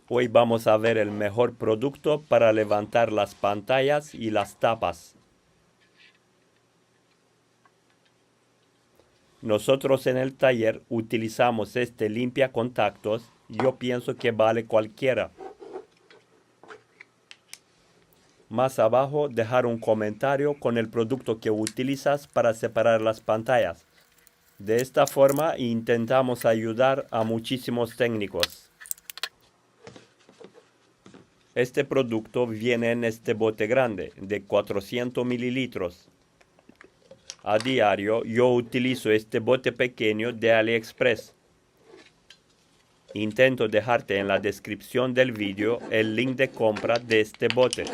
Hoy vamos a ver el mejor producto para levantar las pantallas y las tapas. Nosotros en el taller utilizamos este limpia contactos. Yo pienso que vale cualquiera. Más abajo dejar un comentario con el producto que utilizas para separar las pantallas. De esta forma intentamos ayudar a muchísimos técnicos. Este producto viene en este bote grande de 400 mililitros. A diario yo utilizo este bote pequeño de AliExpress. Intento dejarte en la descripción del vídeo el link de compra de este bote.